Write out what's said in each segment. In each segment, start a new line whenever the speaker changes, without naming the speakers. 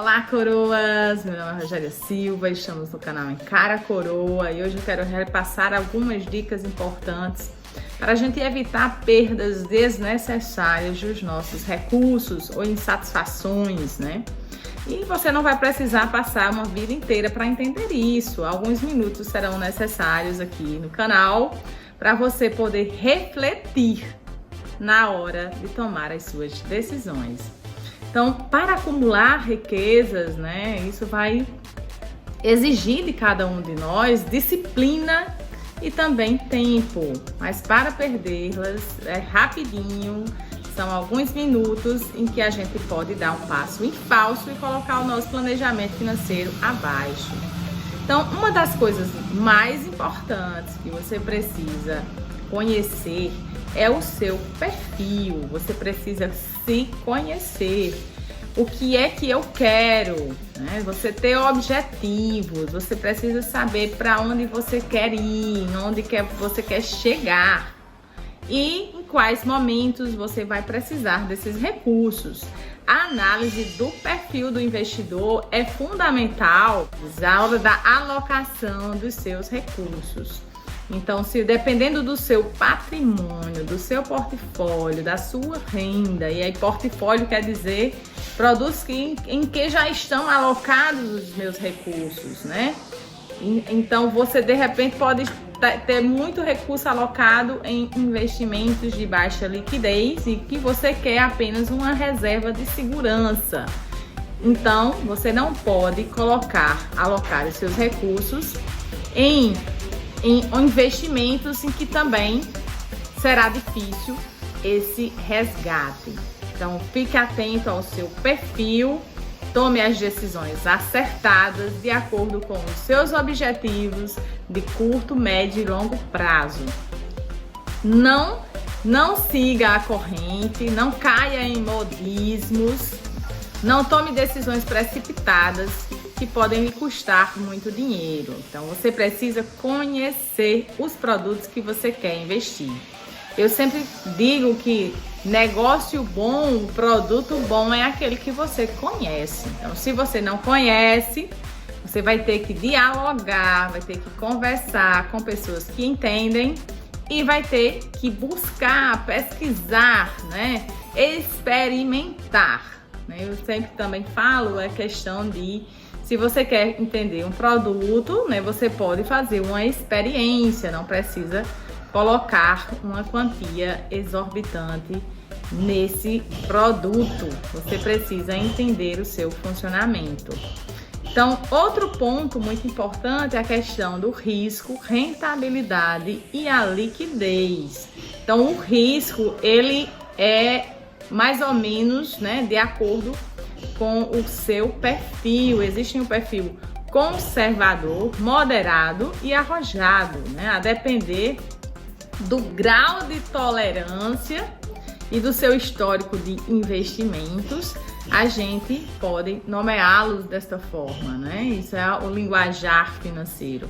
Olá, coroas! Meu nome é Rogéria Silva, estamos no canal Encara Coroa e hoje eu quero repassar algumas dicas importantes para a gente evitar perdas desnecessárias dos nossos recursos ou insatisfações, né? E você não vai precisar passar uma vida inteira para entender isso. Alguns minutos serão necessários aqui no canal para você poder refletir na hora de tomar as suas decisões. Então, para acumular riquezas, né, isso vai exigir de cada um de nós disciplina e também tempo. Mas para perdê-las é rapidinho, são alguns minutos em que a gente pode dar um passo em falso e colocar o nosso planejamento financeiro abaixo. Então, uma das coisas mais importantes que você precisa conhecer é o seu perfil. Você precisa se conhecer. O que é que eu quero, né? Você ter objetivos, você precisa saber para onde você quer ir, onde você quer chegar e em quais momentos você vai precisar desses recursos. A análise do perfil do investidor é fundamental na hora da alocação dos seus recursos. Então, se dependendo do seu patrimônio, do seu portfólio, da sua renda, e aí portfólio quer dizer produtos em que já estão alocados os meus recursos, né? Então, você de repente pode ter muito recurso alocado em investimentos de baixa liquidez e que você quer apenas uma reserva de segurança. Então, você não pode alocar os seus recursos em investimentos em que também será difícil esse resgate. Então, fique atento ao seu perfil, tome as decisões acertadas de acordo com os seus objetivos de curto, médio e longo prazo. Não siga a corrente, não caia em modismos, não tome decisões precipitadas que podem lhe custar muito dinheiro. Então, você precisa conhecer os produtos que você quer investir. Eu sempre digo que negócio bom, produto bom é aquele que você conhece. Então, se você não conhece, você vai ter que dialogar, vai ter que conversar com pessoas que entendem e vai ter que buscar, pesquisar, né? Experimentar. Eu sempre também falo a questão de, se você quer entender um produto, né, você pode fazer uma experiência, não precisa colocar uma quantia exorbitante nesse produto. Você precisa entender o seu funcionamento. Então, outro ponto muito importante é a questão do risco, rentabilidade e a liquidez. Então, o risco, ele é mais ou menos, né, de acordo com o seu perfil. Existe um perfil conservador, moderado e arrojado, né? A depender do grau de tolerância e do seu histórico de investimentos, a gente pode nomeá-los desta forma, né? Isso é o linguajar financeiro.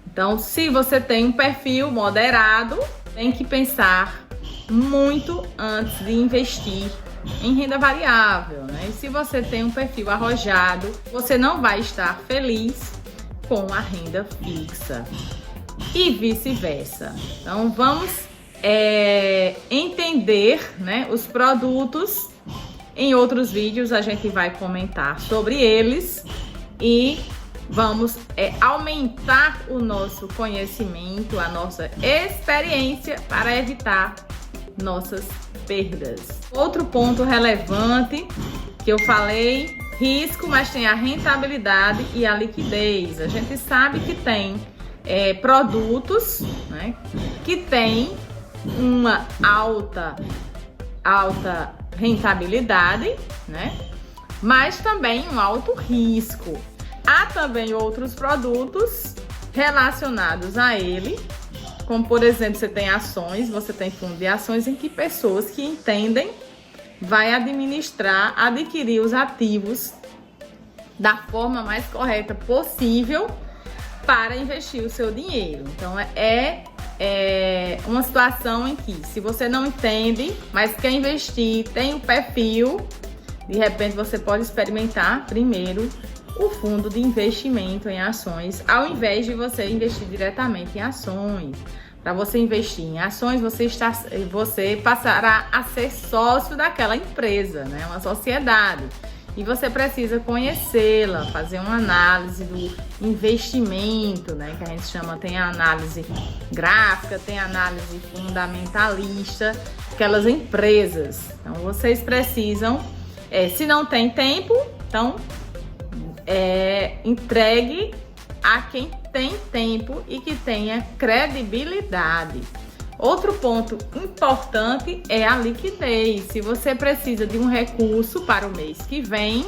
Então, se você tem um perfil moderado, tem que pensar muito antes de investir em renda variável, né? E se você tem um perfil arrojado, você não vai estar feliz com a renda fixa e vice-versa. Então, vamos entender, né, os produtos. Em outros vídeos a gente vai comentar sobre eles e vamos aumentar o nosso conhecimento, a nossa experiência para evitar nossas perdas. Outro ponto relevante que eu falei, risco, mas tem a rentabilidade e a liquidez. A gente sabe que tem produtos, né, que tem uma alta rentabilidade, né, mas também um alto risco. Há também outros produtos relacionados a ele, como por exemplo, você tem ações, você tem fundo de ações em que pessoas que entendem vai adquirir os ativos da forma mais correta possível para investir o seu dinheiro. Então, é uma situação em que, se você não entende, mas quer investir, tem o perfil, de repente você pode experimentar primeiro o fundo de investimento em ações, ao invés de você investir diretamente em ações. Para você investir em ações, você passará a ser sócio daquela empresa, né? Uma sociedade. E você precisa conhecê-la, fazer uma análise do investimento, né? Que a gente chama, tem a análise gráfica, tem a análise fundamentalista, aquelas empresas. Então, vocês precisam, se não tem tempo, então entregue a quem tem tempo e que tenha credibilidade. Outro ponto importante é a liquidez. Se você precisa de um recurso para o mês que vem,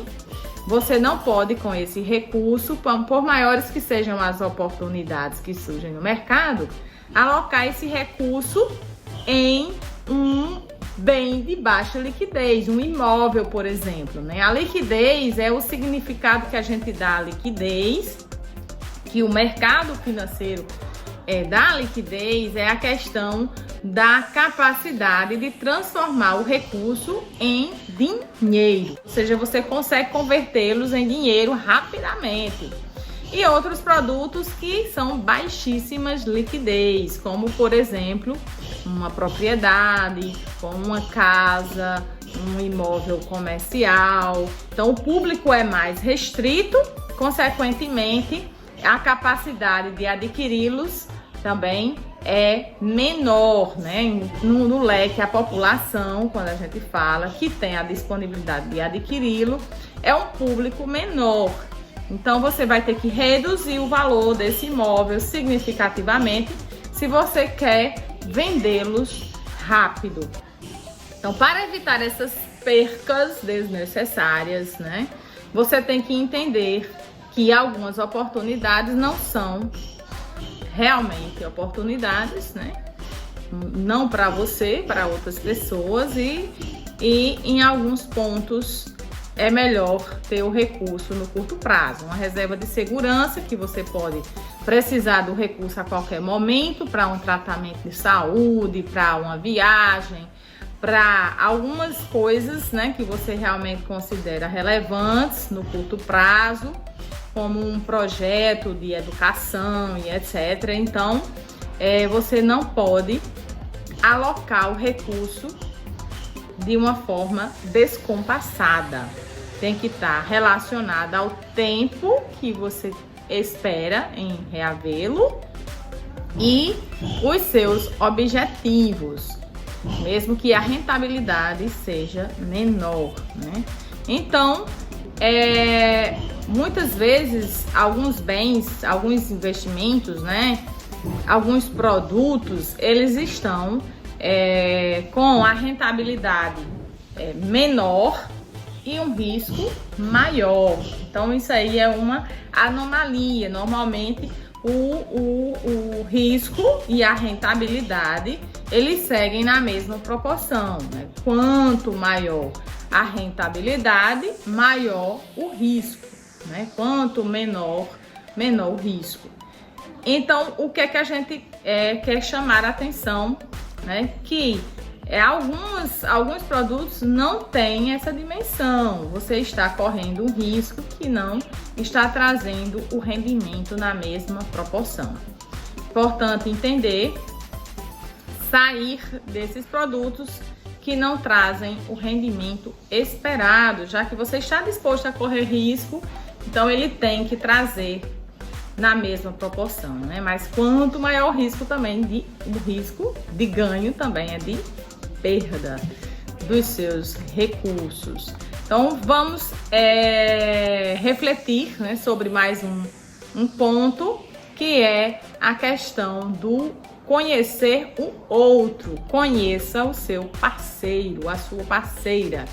você não pode, com esse recurso, por maiores que sejam as oportunidades que surgem no mercado, alocar esse recurso em um bem de baixa liquidez, um imóvel, por exemplo, né? A liquidez é o significado que a gente dá à liquidez, que o mercado financeiro da liquidez é a questão da capacidade de transformar o recurso em dinheiro, ou seja, você consegue convertê-los em dinheiro rapidamente. E outros produtos que são baixíssimas liquidez, como por exemplo, uma propriedade, como uma casa, um imóvel comercial. Então o público é mais restrito, consequentemente, a capacidade de adquiri-los também é menor, né? No leque, a população, quando a gente fala que tem a disponibilidade de adquiri-lo, é um público menor. Então, você vai ter que reduzir o valor desse imóvel significativamente se você quer vendê-los rápido. Então, para evitar essas percas desnecessárias, né? Você tem que entender que algumas oportunidades não são realmente oportunidades, né? Não para você, para outras pessoas, e em alguns pontos é melhor ter o recurso no curto prazo. Uma reserva de segurança, que você pode precisar do recurso a qualquer momento para um tratamento de saúde, para uma viagem, para algumas coisas, né, que você realmente considera relevantes no curto prazo, como um projeto de educação e etc. Então, você não pode alocar o recurso de uma forma descompassada. Tem que estar relacionada ao tempo que você espera em reavê-lo e os seus objetivos, mesmo que a rentabilidade seja menor, né? Então, muitas vezes, alguns bens, alguns investimentos, né? Alguns produtos, eles estão com a rentabilidade menor e um risco maior. Então, isso aí é uma anomalia. Normalmente, o risco e a rentabilidade, eles seguem na mesma proporção, né? Quanto maior a rentabilidade, maior o risco, né? Quanto menor o risco. Então, o que é que a gente quer chamar a atenção, né? Que alguns produtos não têm essa dimensão. Você está correndo um risco que não está trazendo o rendimento na mesma proporção. Importante entender, sair desses produtos que não trazem o rendimento esperado, já que você está disposto a correr risco, então ele tem que trazer na mesma proporção, né? Mas quanto maior o risco também, o risco de ganho também é de perda dos seus recursos. Então vamos refletir, né, sobre mais um ponto, que é a questão do conhecer o outro. Conheça o seu parceiro, a sua parceira.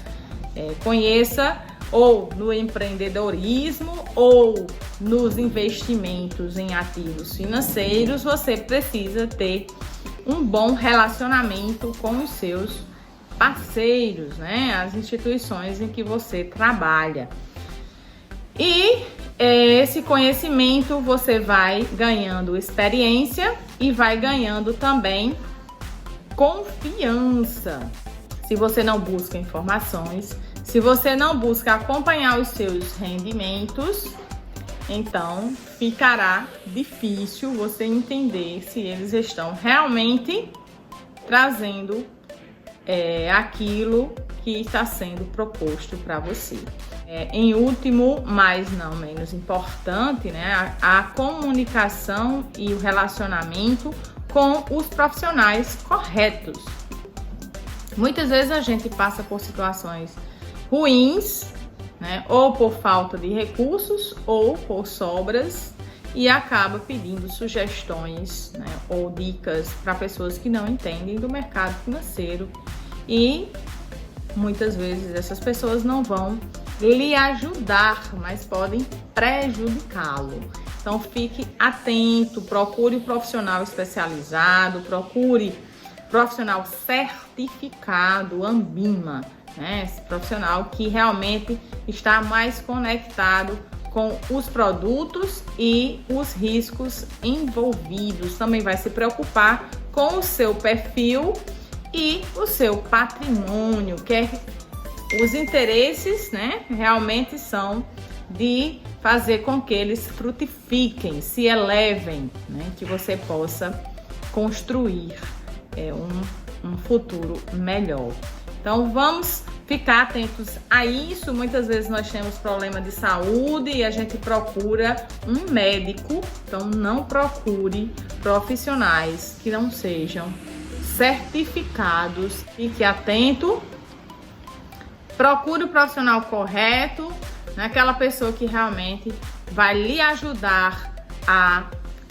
Conheça ou no empreendedorismo ou nos investimentos em ativos financeiros, você precisa ter um bom relacionamento com os seus parceiros, né? As instituições em que você trabalha. E esse conhecimento você vai ganhando experiência e vai ganhando também confiança. Se você não busca informações, Se você não busca acompanhar os seus rendimentos, então ficará difícil você entender se eles estão realmente trazendo aquilo que está sendo proposto para você. Em último, mas não menos importante, né, a comunicação e o relacionamento com os profissionais corretos. Muitas vezes a gente passa por situações ruins, né, ou por falta de recursos ou por sobras, e acaba pedindo sugestões, né, ou dicas para pessoas que não entendem do mercado financeiro, e muitas vezes essas pessoas não vão lhe ajudar, mas podem prejudicá-lo. Então fique atento, procure um profissional especializado, procure profissional certificado, Anbima, né? Esse profissional que realmente está mais conectado com os produtos e os riscos envolvidos. Também vai se preocupar com o seu perfil e o seu patrimônio, que os interesses, né, realmente são de fazer com que eles frutifiquem, se elevem, né, que você possa construir um futuro melhor. Então vamos ficar atentos a isso. Muitas vezes nós temos problema de saúde e a gente procura um médico, então não procure profissionais que não sejam certificados. Fique atento, procure o profissional correto, aquela pessoa que realmente vai lhe ajudar a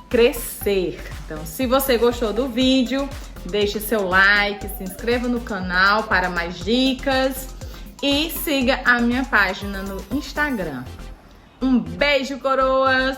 crescer. Então, se você gostou do vídeo, deixe seu like, se inscreva no canal para mais dicas e siga a minha página no Instagram. Um beijo, coroas!